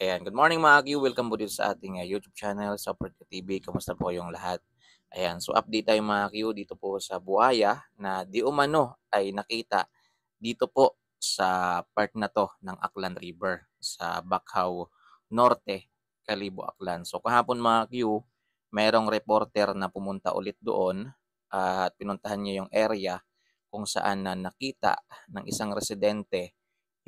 Ayan, good morning mga Q. Welcome po dito sa ating YouTube channel, Support TV. Kamusta po yung lahat? Ayan, so update tayo mga Q dito po sa buhaya na di umano ay nakita dito po sa part na to ng Aklan River sa Bacau Norte, Kalibo, Aklan. So kahapon mga Q, merong reporter na pumunta ulit doon at pinuntahan niya yung area kung saan na nakita ng isang residente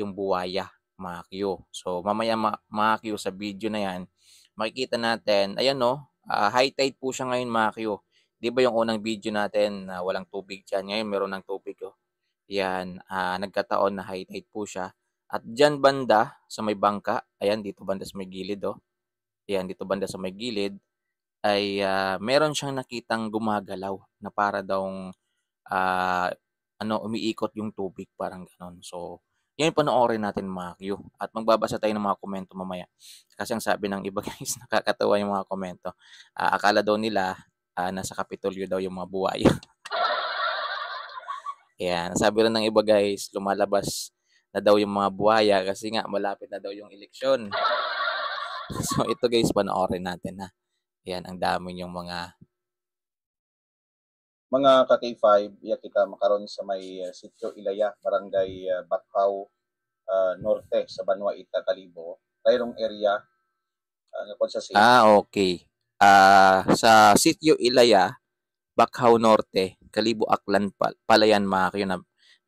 yung buwaya mga Q. So mamaya mga Q sa video na yan, makikita natin, ayan no, high tide po siya ngayon mga Q. Di ba yung unang video natin na walang tubig dyan? Ngayon meron ng tubig oh. Yan, nagkataon na high tide po siya. At dyan banda sa may bangka, ayan dito banda sa may gilid oh. Ayan dito banda sa may gilid ay meron siyang nakitang gumagalaw na para daw umiikot yung tubig parang gano'n. So, yan panoorin natin mga Q at magbabasa tayo ng mga komento mamaya. Kasi ang sabi ng iba guys, nakakatawa yung mga komento. Akala daw nila nasa Kapitolyo daw yung mga buwaya. Yan, sabi rin ng iba guys, lumalabas na daw yung mga buwaya kasi nga malapit na daw yung eleksyon. So, ito guys, panoorin natin ha. Yan, ang dami yung mga ka-K5, iya kita makaron sa may Sitio Ilaya, Barangay Bacau Norte sa Banwa Ita, Kalibo. Tayrong area nga kon sa okay. Sa Sitio Ilaya, Bacau Norte, Kalibo, Aklan, Palayan mga kayo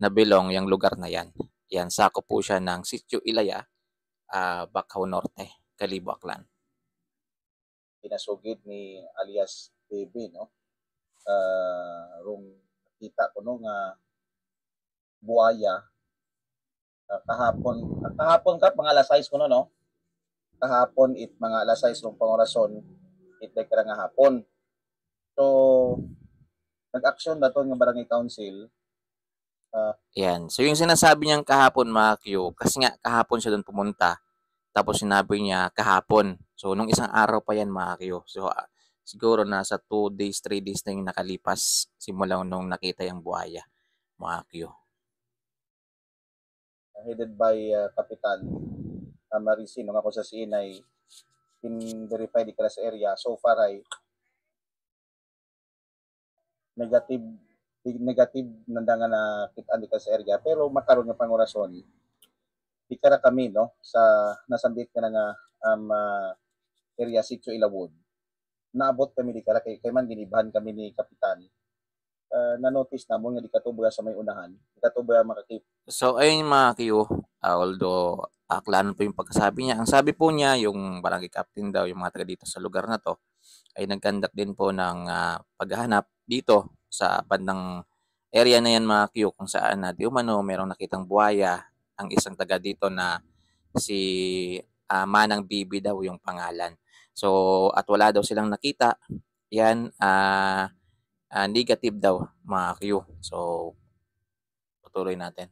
na bilong yung lugar na yan. Yan, sakop po siya ng Sitio Ilaya, Bacau Norte, Kalibo, Aklan. Pinasugid ni alias Baby, no? Rung nakita ko no nga buaya kahapon ka mga alas 6 ko no kahapon mga alas 6 rong pangorason like nga hapon. So nag-action na to ng barangay council. Yan. So yung sinasabi niyang kahapon mga Q, kasi nga kahapon siya doon pumunta. Tapos sinabi niya kahapon. So nung isang araw pa yan mga Q. So siguro nasa 2 days, 3 days na yung nakalipas simula nung nakita yung buhaya mga Q. Headed by Kapitan Maricin, nung ako sa CNI in-verify di kala sa area. So far ay negative nandangan na kitaan di kala sa area. Pero makaroon nga pangurason di kara kami no sa nasambit ka na nga area Sitio Ilawod. Naabot kami di kara kay man ginibahan kami ni Kapitan. Na-notice na mo nga di katubra sa may unahan, di katubra makakip. So ayun mga Q, although klaro po yung pagkasabi niya. Ang sabi po niya, yung barangay captain daw, yung mga taga dito sa lugar na to, ay nag-conduct din po ng paghahanap dito sa bandang area na yan mga Q, kung saan na di umano merong nakitang buhaya ang isang taga dito na si Manang Bibi daw yung pangalan. So at wala daw silang nakita. Yan, negative daw mga Q. So patuloy natin.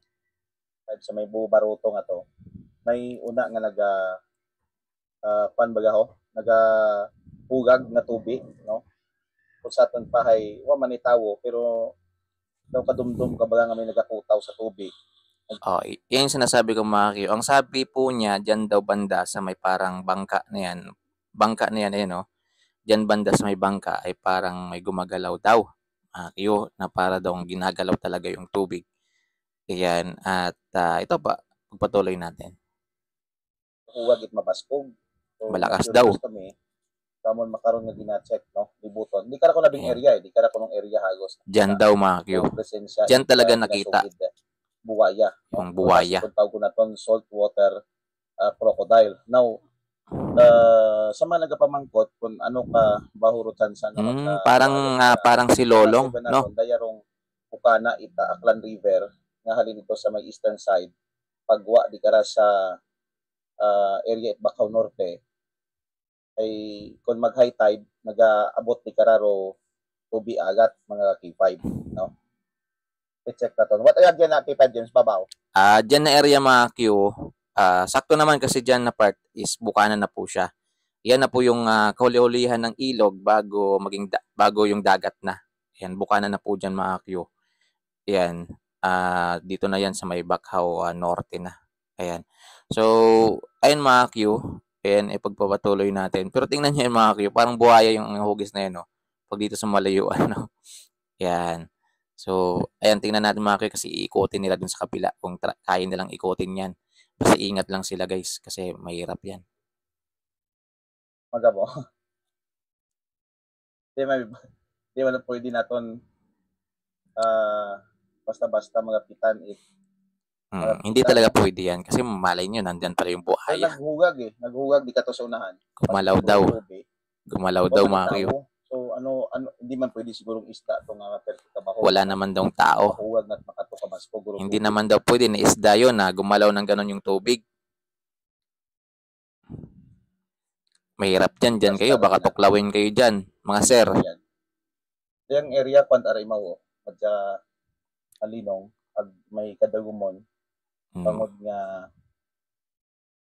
Sa may Baruto nga to, may una nga pan baga ho, hugag na tubig, no? Kung sa aton pahay, wa man itawo, pero daw kadumdum ka baga nga may nagakutaw sa tubig. Oh, yan yung sinasabi ko mga Q. Ang sabi po niya, dyan daw banda sa may parang bangka na yan. Bangka na yan, ayan no? Dyan banda sa may bangka ay parang may gumagalaw daw. Q, na para daw ginagalaw talaga yung tubig. Ayan. At ito pa, pagpatuloy natin. Huwag it mabaskog. So, Malakas daw. Kami, kamon makaroon nga gina-check, no? Libuton. Di ka ko nabing area, di ka ko ng area hagos. Dyan daw mga Q. Dyan talaga nakita. Buwaya. Yung buwaya. Kung tawag ko na ton, saltwater crocodile. Now, sa mga nagapamangkot kung ano ka bahurutan sa parang si Lolong, no? Dayarong Bukana ita Aklan River nga halin ito sa may eastern side pagwa di kara sa area at Bacau Norte ay kung mag high tide nagaabot di kararo tubi agat mga K5, no? I-check na to. What ay dyan na K5 James babaw? Dyan na area mga Q. Sakto naman kasi dyan na part is Bukana na po siya. Yan na po yung kahuli-hulihan ng ilog bago yung dagat na. Yan, Bukana na po dyan mga Q. Yan, dito na yan sa may Bacau Norte na. Ayan. So, ayun mga Q, ayan, ipagpapatuloy natin. Pero tingnan niyo yan mga Q, parang buhaya yung hugis na yan, no? Pag dito sa malayuan, no? Yan. So, ayan, tingnan natin mga Q kasi iikotin nila dun sa kabila kung kaya nilang ikotin yan. Basta ingat lang sila guys kasi mahirap yan. Magabo. Di man pwede naton basta-basta mga pitan Hindi talaga pwede yan kasi malay nyo, nandyan pala yung Pero buhaya. naghugag di ka to sa unahan. Gumalaw daw. Gumalaw daw mga Q. So ano hindi man pwede sigurong isda to nga perfect kabaho. Wala naman daw tao. Mahuwag na makato ka mas puguro. Hindi naman daw pwede na isda yun na gumalaw ng ganon yung tubig. Mahirap dyan kayo, baka tuklawin kayo dyan, mga sir. Yung area kwan aray mao, madya alinong pag may kadagumon, bangod nga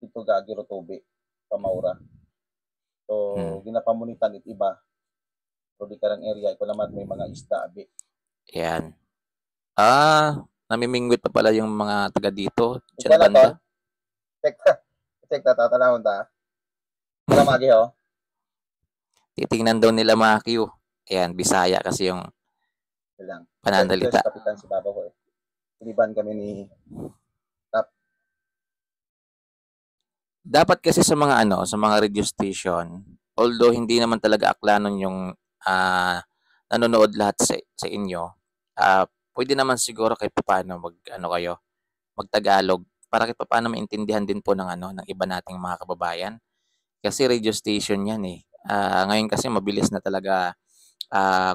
ito gagiro tubi pamaura. So ginapamunitan it iba. So di karang area ito naman may mga isda abi. Yan. Namimingwit pa pala yung mga taga dito. Diyan banda. Check tatanawon ta. Wala magi ho. Titingnan daw nila mga Q. Ayan, Bisaya kasi yung pananalita. Kapitan si Baba ko eh. Iniban kami ni Tap. Dapat kasi sa mga sa mga radio station, although hindi naman talaga aklanon yung nanonood lahat sa inyo, pwede naman siguro kahit paano kayo, mag-Tagalog para kahit paano maintindihan din po ng ng iba nating mga kababayan. Kasi radio station 'yan eh. Ngayon kasi mabilis na talaga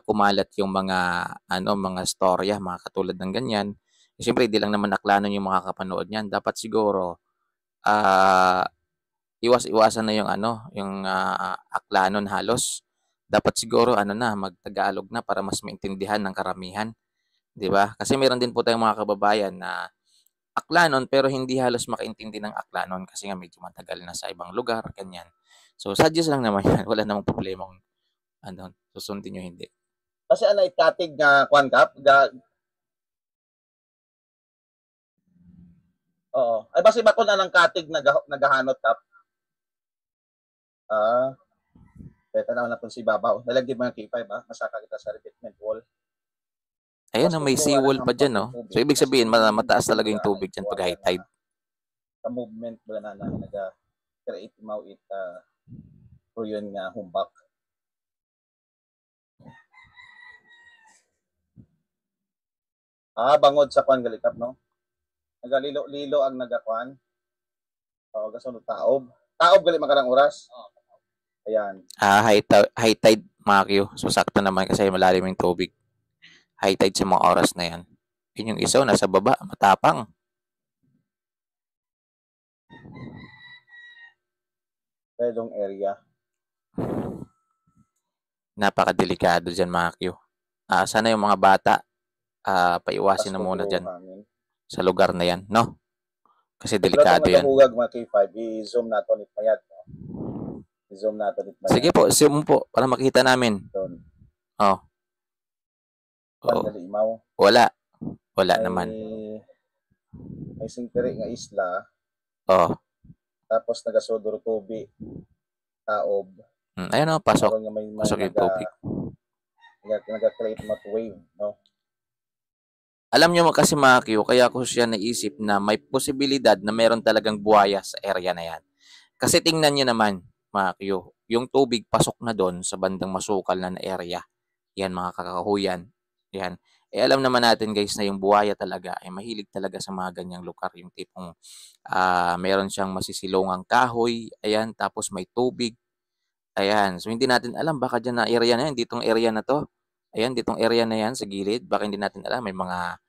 kumalat yung mga mga storya, mga katulad ng ganyan. Siyempre, hindi lang naman aklanon yung makakapanood niyan. Dapat siguro iwas-iwasan na yung yung aklanon halos. Dapat siguro mag-Tagalog na para mas maintindihan ng karamihan, 'di ba? Kasi meron din po tayong mga kababayan na aklanon pero hindi halos makaintindi ng aklanon kasi nga medyo matagal na sa ibang lugar, ganyan. So, suggest lang naman yan. Wala namang problema kung susundin nyo hindi. Kasi ikatig nga kwan kap, oo. Ay basi ba ko na ng katig nagahanot kap? Beta na po si Babaw. Nalagyan mo yung K5 masaka kita sa repeatment wall. Ayun, may seawall pa dyan, no? So, ibig sabihin, mataas talaga yung tubig dyan pag high tide. Sa movement ba na nag-create mo pro yun nga humbak. Bangod sa kwan galikap, no? Nagalilo-lilo ang nagakwan. Gasunod taob. Taob gali makarang oras. Ayan. High tide, Makyo. So, sakto naman kasi malalim yung tubig. High tide sa mga oras na yan. Yun yung isaw, nasa baba, matapang. Pedong area. Napakadelikado dyan, Makyo. Sana yung mga bata, paiwasin na muna dyan sa lugar na yan, no? Kasi delikado yan. Pero mga K5, i-zoom natin it mayat, no? I-zoom natin it mayat. Sige po, zoom po, para makita namin. Oh. Wala naman. May singkiri nga isla. Tapos nagasodor tubi. Taob. Ayun o, pasok yung tubig. Nag-create mat wave, no? Alam nyo kasi mga Q, kaya ko siya naisip na may posibilidad na meron talagang buhaya sa area na yan. Kasi tingnan nyo naman, mga Q, yung tubig pasok na doon sa bandang masukal na area. Yan mga kakahuyan. Yan. Alam naman natin guys na yung buhaya talaga ay mahilig talaga sa mga ganyang lugar. Yung tipong meron siyang masisilungang kahoy, ayan, tapos may tubig. Ayan. So hindi natin alam baka dyan na area na yan, ditong area na to. Ayan, ditong area na yan sa gilid, baka hindi natin alam may mga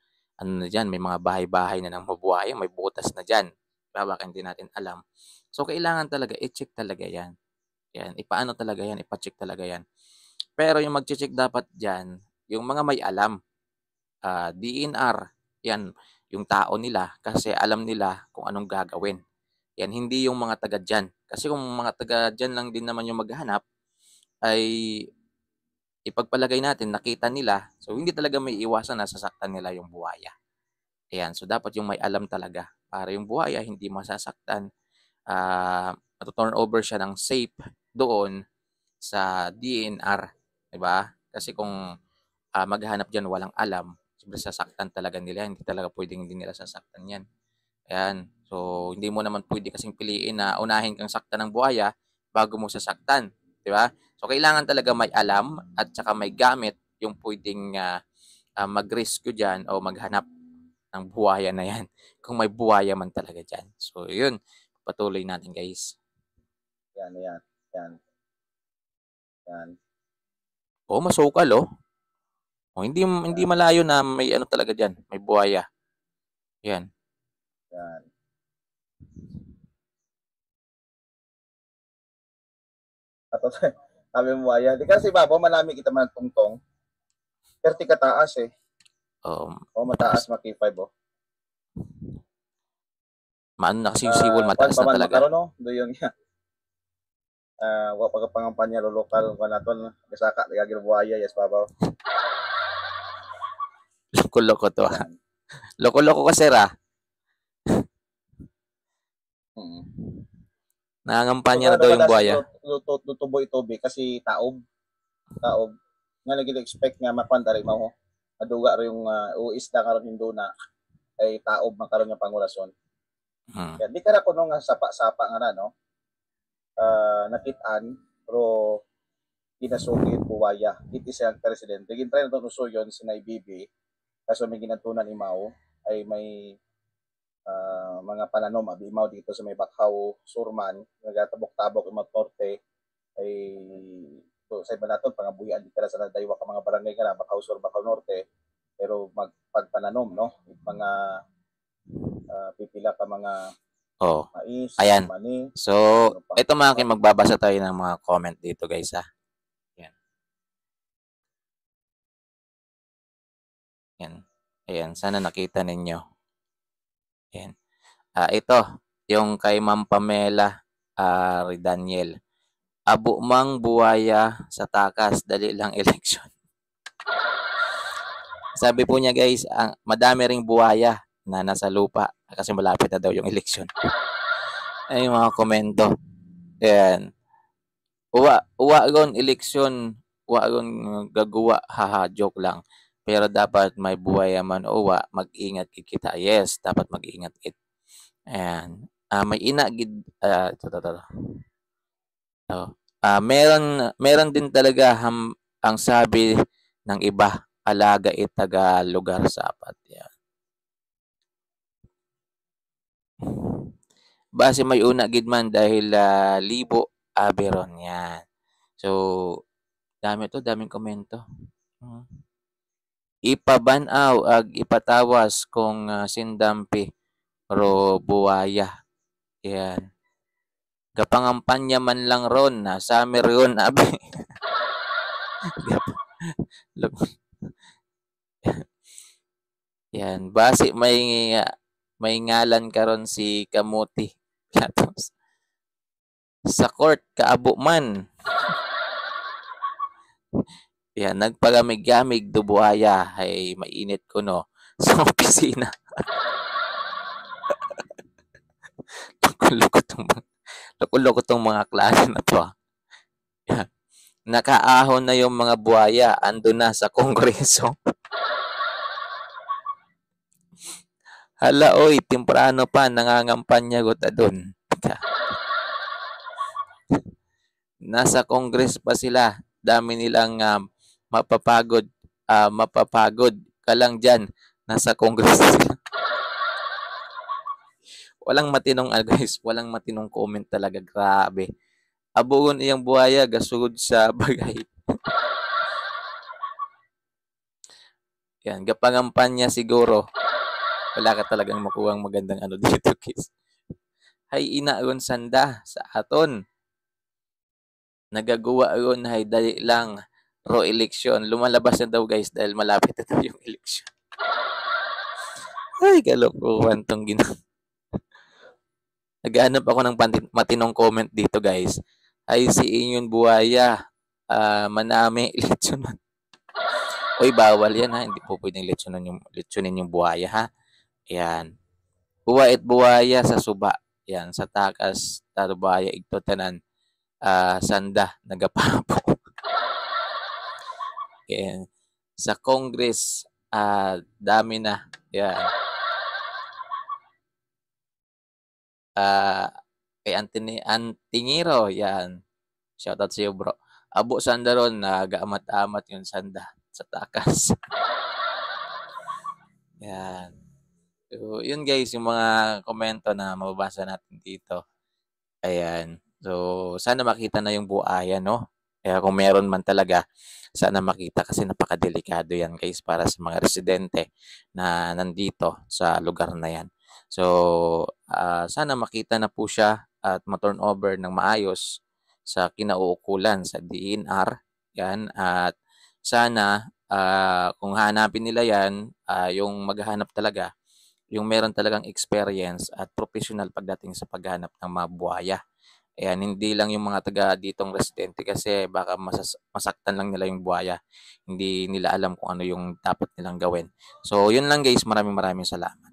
na dyan, may mga bahay-bahay na ng mabuhaya, may butas na dyan. Baka hindi natin alam. So kailangan talaga i-check talaga yan. Yan, ipaano talaga yan, ipa-check talaga yan. Pero yung mag-check dapat dyan, yung mga may alam, DNR, yan, yung tao nila, kasi alam nila kung anong gagawin. Yan, hindi yung mga taga dyan. Kasi kung mga taga dyan lang din naman yung maghanap, ay ipagpalagay natin, nakita nila, so hindi talaga may iwasan na sasaktan nila yung buhaya. Ayan, so dapat yung may alam talaga, para yung buhaya hindi masasaktan, turn over siya ng safe doon sa DNR, 'di ba? Kasi kung maghahanap diyan walang alam, siyempre sasaktan talaga nila, hindi talaga pwedeng hindi nila sasaktan 'yan. Ayan. So, hindi mo naman pwede kasing piliin na unahin kang saktan ng buhaya bago mo sasaktan, 'di ba? So, kailangan talaga may alam at saka may gamit yung pwedeng mag-rescue diyan o maghanap ng buhaya na 'yan kung may buhaya man talaga diyan. So, 'yun. Patuloy natin, guys. Yan, yan, yan, yan. Oh, masukal oh. Oh, hindi Yan, malayo na may ano talaga diyan, may buhaya. 'Yan. yan. Ato sabi mo ayan. Di kasi babaw malami kita man tungtong. 30 kataas eh. O Mataas. mataas maki 5 oh. Maano na kasi yung seawall, Kwan mataas pa na man talaga. makaron no. Doyon niya. Wa pagapangampanya lo lokal kanaton gasaka gagir buaya yes babaw. Loko-loko to. Yan. Loko-loko ka, sir ah. Mm. Nangangampanya na Siguro daw yung kadasi buhaya. lutubo itobi kasi taob. Taob. Nga lagi expect nga makuan dari mo. Maduga ro yung uisda karon hinduna ay taob man karon nga pangulason. Yan di kara kuno nga sapa-sapa nga na no. Nakit-an pero kinasugid buwaya. It is ang presidente. Gintry na ito usuyon si Naibibi kaso may ginatunan imaw ay may mga pananom abimaw dito sa may Bakhaw, Surman, nagatabok-tabok imaw Torte ay to sa iba naton pangabuyan di kara sa nadaywa ka mga barangay kana Bakhaw Sur, Bakhaw Norte pero magpagpananom no mga pipila ka mga Oh. mais, Ayan. mani. So, ito mga akin, magbabasa tayo ng mga comment dito, guys, ha. Yan. Yan. Ayan, sana nakita ninyo. Yan. Ito, yung kay Ma'am Pamela Ridaniel. Abo mang buwaya sa takas, dali lang eleksyon. Sabi po niya, guys, madami ring buwaya na nasa lupa kasi malapit na daw yung eleksyon. Ay, mga komento. Ayan. Uwa gon eleksyon, uwa gon gagawa, haha, joke lang. Pero dapat may buwaya man uwa, mag-ingat kita. Yes, dapat mag-ingat kit. Ayan. May ina gid meron din talaga ang sabi ng iba, alaga taga lugar sapat. Yan. Base may una gid man dahil libo aberon yan. So, daming komento. Ipabanaw ag ipatawas kung sindampi ro buwaya. Yan. Kapangampanya man lang ron na summer yun abi. Yan. Base may ngalan karon si Kamuti. Sa court kaabo man. Yan, nagpagamig-gamig do buhaya ay mainit ko no sa opisina. Loko-loko tong mga klase na to. Yan. Nakaahon na yung mga buhaya, ando na sa kongreso. Hala oy, temprano pa nangangampanya gota doon. Nasa kongres pa sila. Dami nilang mapapagod ka lang diyan. Nasa kongres sila. Walang matinong guys, walang matinong comment talaga, grabe. Abugon iyang buhaya gasugod sa bagay. Yan, gapangampanya siguro. Wala ka talagang makuhang magandang ano dito, guys. Hay inaon sanda sa aton. Nagagawa ron hay dali lang ro eleksyon. Lumalabas na daw, guys, dahil malapit na daw yung eleksyon. Ay, kalokohan tong Naghahanap ako ng matinong comment dito, guys. Ay si inyong buhaya, manami lechonon. Oy, bawal yan ha. Hindi po pwedeng lechonin yung buhaya ha. Ayan. Buwait buhaya sa suba. Yan, sa takas tarubaya igto tanan sanda nagapapo. Yan. Sa Congress dami na. Yan. Kay Antingiro, yan. Shoutout sa iyo, bro. Abo sanda ron, nag-amat-amat yung sanda sa takas. Yan. So, yun guys, yung mga komento na mababasa natin dito. Ayan. So, sana makita na yung buhaya, no? Kaya kung meron man talaga, sana makita kasi napakadelikado yan guys para sa mga residente na nandito sa lugar na yan. So, sana makita na po siya at ma-turn over ng maayos sa kinauukulan sa DNR. Yan. At sana kung hanapin nila yan, yung maghahanap talaga, yung meron talagang experience at professional pagdating sa paghanap ng mga buhaya. Ayan, hindi lang yung mga taga ditong residente kasi baka masaktan lang nila yung buhaya. Hindi nila alam kung ano yung dapat nilang gawin. So, yun lang guys. Maraming salamat.